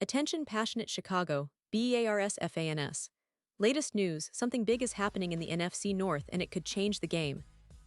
Attention passionate Chicago, Bears fans. Latest news, something big is happening in the NFC North and it could change the game.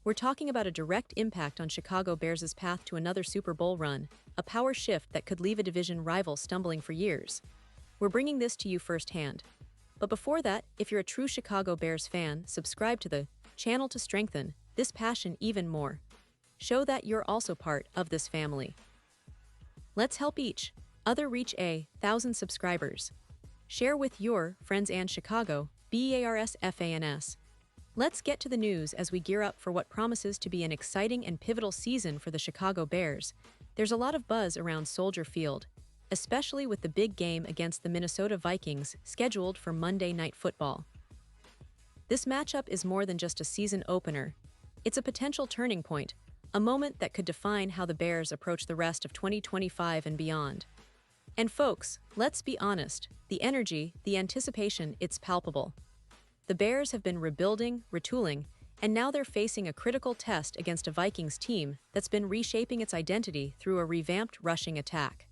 We're talking about a direct impact on Chicago Bears' path to another Super Bowl run, a power shift that could leave a division rival stumbling for years. We're bringing this to you firsthand. But before that, if you're a true Chicago Bears fan, subscribe to the channel to strengthen this passion even more. Show that you're also part of this family. Let's help each other reach 1,000 subscribers. Share with your friends and Chicago Bears fans. Let's get to the news as we gear up for what promises to be an exciting and pivotal season for the Chicago Bears. There's a lot of buzz around Soldier Field, especially with the big game against the Minnesota Vikings scheduled for Monday Night Football. This matchup is more than just a season opener. It's a potential turning point, a moment that could define how the Bears approach the rest of 2025 and beyond. And folks, let's be honest, the energy, the anticipation, it's palpable. The Bears have been rebuilding, retooling, and now they're facing a critical test against a Vikings team that's been reshaping its identity through a revamped rushing attack.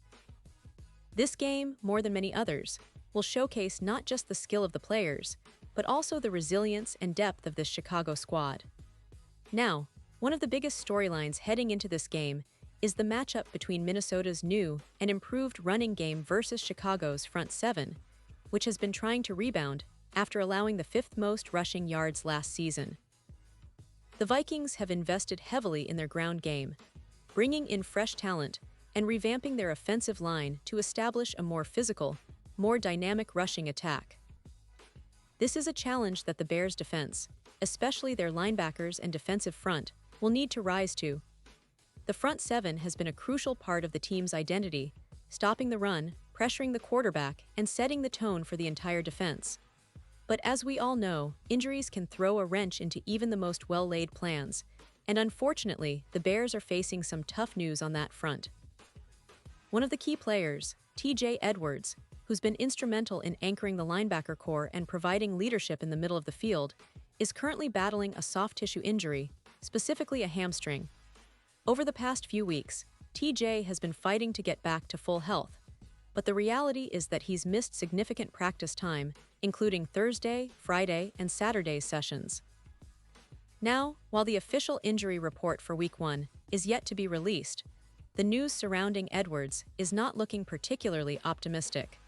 This game, more than many others, will showcase not just the skill of the players, but also the resilience and depth of this Chicago squad. Now, one of the biggest storylines heading into this game is the matchup between Minnesota's new and improved running game versus Chicago's front seven, which has been trying to rebound after allowing the fifth most rushing yards last season. The Vikings have invested heavily in their ground game, bringing in fresh talent and revamping their offensive line to establish a more physical, more dynamic rushing attack. This is a challenge that the Bears' defense, especially their linebackers and defensive front, will need to rise to. The front seven has been a crucial part of the team's identity, stopping the run, pressuring the quarterback, and setting the tone for the entire defense. But as we all know, injuries can throw a wrench into even the most well-laid plans, and unfortunately, the Bears are facing some tough news on that front. One of the key players, T.J. Edwards, who's been instrumental in anchoring the linebacker core and providing leadership in the middle of the field, is currently battling a soft tissue injury, specifically a hamstring. Over the past few weeks, TJ has been fighting to get back to full health, but the reality is that he's missed significant practice time, including Thursday, Friday, and Saturday sessions. Now, while the official injury report for Week 1 is yet to be released, the news surrounding Edwards is not looking particularly optimistic.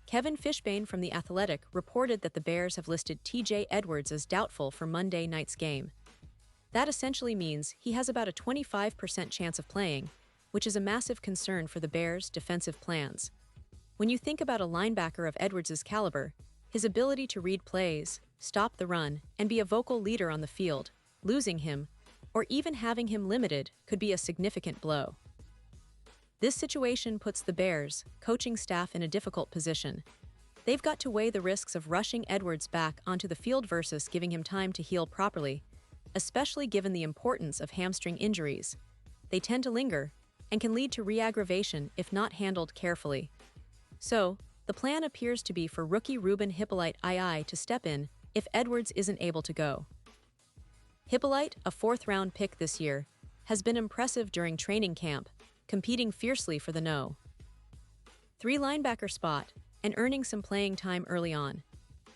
Kevin Fishbain from The Athletic reported that the Bears have listed TJ Edwards as doubtful for Monday night's game. That essentially means he has about a 25% chance of playing, which is a massive concern for the Bears' defensive plans. When you think about a linebacker of Edwards' caliber, his ability to read plays, stop the run, and be a vocal leader on the field, losing him, or even having him limited, could be a significant blow. This situation puts the Bears' coaching staff in a difficult position. They've got to weigh the risks of rushing Edwards back onto the field versus giving him time to heal properly, especially given the importance of hamstring injuries. They tend to linger and can lead to re-aggravation if not handled carefully. So, the plan appears to be for rookie Ruben Hippolyte II to step in if Edwards isn't able to go. Hippolyte, a fourth-round pick this year, has been impressive during training camp, competing fiercely for the No. 3 linebacker spot and earning some playing time early on.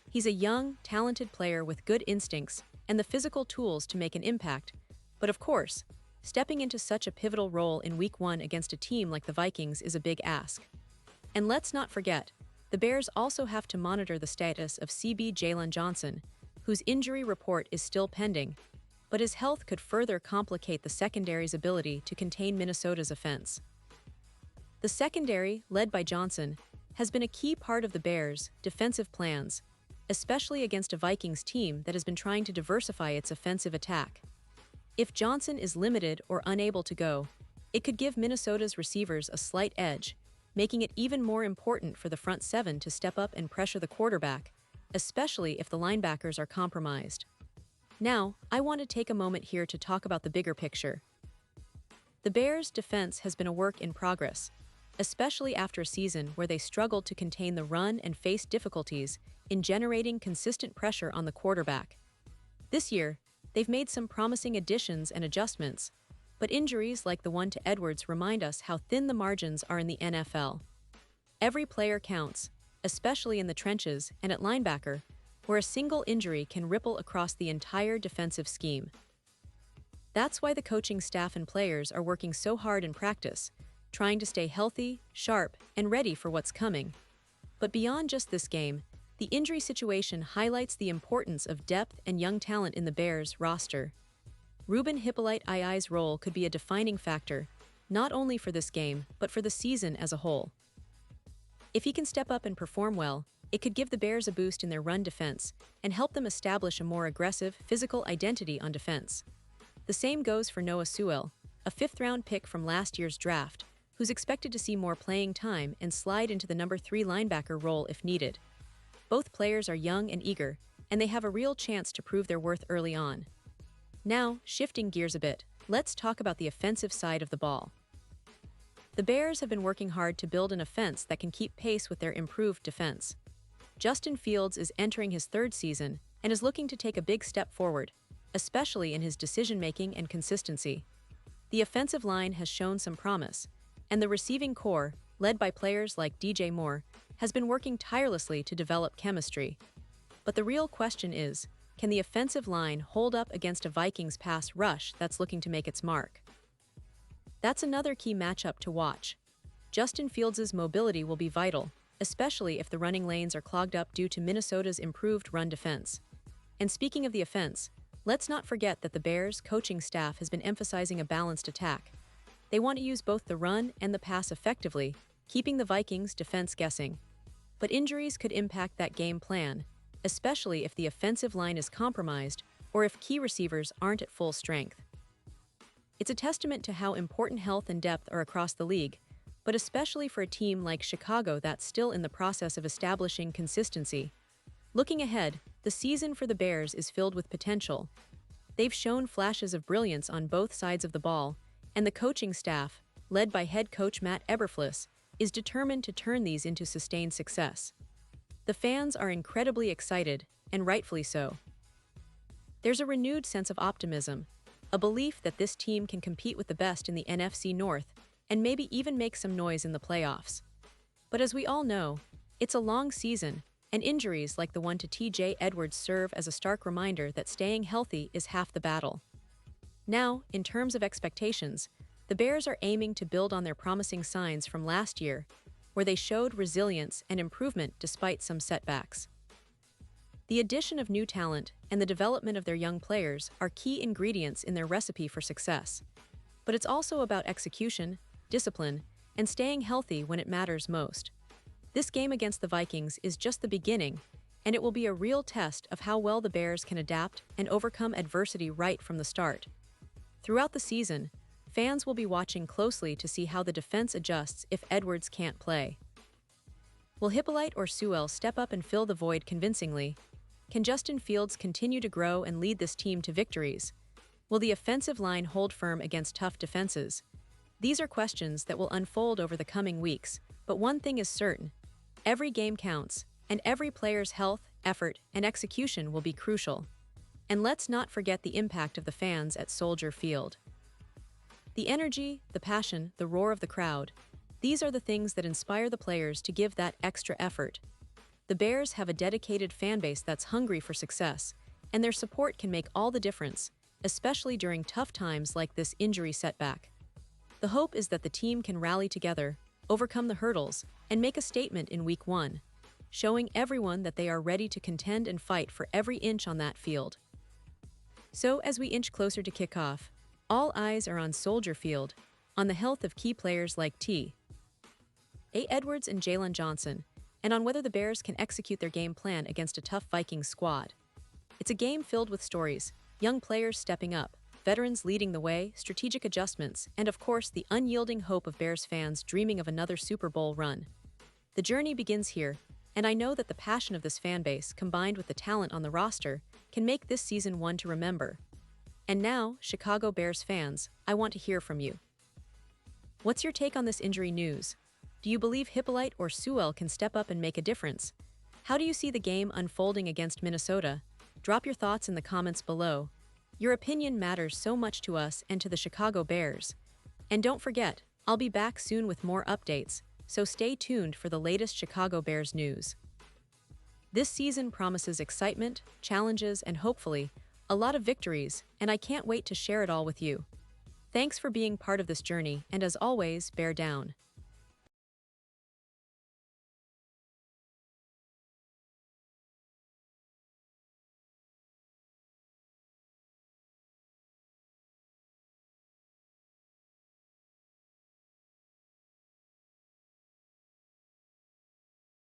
He's a young, talented player with good instincts and the physical tools to make an impact, but of course, stepping into such a pivotal role in Week 1 against a team like the Vikings is a big ask. And let's not forget, the Bears also have to monitor the status of CB Jalen Johnson, whose injury report is still pending, but his health could further complicate the secondary's ability to contain Minnesota's offense. The secondary, led by Johnson, has been a key part of the Bears' defensive plans, especially against a Vikings team that has been trying to diversify its offensive attack. If Johnson is limited or unable to go, it could give Minnesota's receivers a slight edge, making it even more important for the front seven to step up and pressure the quarterback, especially if the linebackers are compromised. Now, I want to take a moment here to talk about the bigger picture. The Bears' defense has been a work in progress, especially after a season where they struggled to contain the run and faced difficulties in generating consistent pressure on the quarterback. This year, they've made some promising additions and adjustments, but injuries like the one to Edwards remind us how thin the margins are in the NFL. Every player counts, especially in the trenches and at linebacker, where a single injury can ripple across the entire defensive scheme. That's why the coaching staff and players are working so hard in practice, trying to stay healthy, sharp, and ready for what's coming. But beyond just this game, the injury situation highlights the importance of depth and young talent in the Bears' roster. Ruben Hippolyte II's role could be a defining factor, not only for this game, but for the season as a whole. If he can step up and perform well, it could give the Bears a boost in their run defense and help them establish a more aggressive, physical identity on defense. The same goes for Noah Sewell, a fifth-round pick from last year's draft, who's expected to see more playing time and slide into the number 3 linebacker role if needed. Both players are young and eager, and they have a real chance to prove their worth early on. Now, shifting gears a bit, let's talk about the offensive side of the ball. The Bears have been working hard to build an offense that can keep pace with their improved defense. Justin Fields is entering his 3rd season and is looking to take a big step forward, especially in his decision-making and consistency. The offensive line has shown some promise, and the receiving core, led by players like DJ Moore, has been working tirelessly to develop chemistry. But the real question is, can the offensive line hold up against a Vikings pass rush that's looking to make its mark? That's another key matchup to watch. Justin Fields' mobility will be vital, especially if the running lanes are clogged up due to Minnesota's improved run defense. And speaking of the offense, let's not forget that the Bears' coaching staff has been emphasizing a balanced attack. They want to use both the run and the pass effectively, keeping the Vikings' defense guessing. But injuries could impact that game plan, especially if the offensive line is compromised or if key receivers aren't at full strength. It's a testament to how important health and depth are across the league, but especially for a team like Chicago that's still in the process of establishing consistency. Looking ahead, the season for the Bears is filled with potential. They've shown flashes of brilliance on both sides of the ball, and the coaching staff, led by head coach Matt Eberflus, is determined to turn these into sustained success. The fans are incredibly excited, and rightfully so. There's a renewed sense of optimism, a belief that this team can compete with the best in the NFC North and maybe even make some noise in the playoffs. But as we all know, it's a long season, and injuries like the one to TJ Edwards serve as a stark reminder that staying healthy is half the battle. Now, in terms of expectations, the Bears are aiming to build on their promising signs from last year, where they showed resilience and improvement despite some setbacks. The addition of new talent and the development of their young players are key ingredients in their recipe for success. But it's also about execution, discipline, and staying healthy when it matters most. This game against the Vikings is just the beginning, and it will be a real test of how well the Bears can adapt and overcome adversity right from the start. Throughout the season, fans will be watching closely to see how the defense adjusts if Edwards can't play. Will Hippolyte or Sewell step up and fill the void convincingly? Can Justin Fields continue to grow and lead this team to victories? Will the offensive line hold firm against tough defenses? These are questions that will unfold over the coming weeks, but one thing is certain: every game counts, and every player's health, effort, and execution will be crucial. And let's not forget the impact of the fans at Soldier Field. The energy, the passion, the roar of the crowd, these are the things that inspire the players to give that extra effort. The Bears have a dedicated fan base that's hungry for success, and their support can make all the difference, especially during tough times like this injury setback. The hope is that the team can rally together, overcome the hurdles, and make a statement in Week 1, showing everyone that they are ready to contend and fight for every inch on that field. So, as we inch closer to kickoff, all eyes are on Soldier Field, on the health of key players like T.J. Edwards and Jalen Johnson, and on whether the Bears can execute their game plan against a tough Vikings squad. It's a game filled with stories, young players stepping up, veterans leading the way, strategic adjustments, and of course the unyielding hope of Bears fans dreaming of another Super Bowl run. The journey begins here, and I know that the passion of this fan base, combined with the talent on the roster, can make this season one to remember. And now, Chicago Bears fans, I want to hear from you. What's your take on this injury news? Do you believe Hippolyte or Sewell can step up and make a difference? How do you see the game unfolding against Minnesota? Drop your thoughts in the comments below. Your opinion matters so much to us and to the Chicago Bears. And don't forget, I'll be back soon with more updates. so stay tuned for the latest Chicago Bears news. This season promises excitement, challenges, and hopefully, a lot of victories, and I can't wait to share it all with you. Thanks for being part of this journey, and as always, bear down.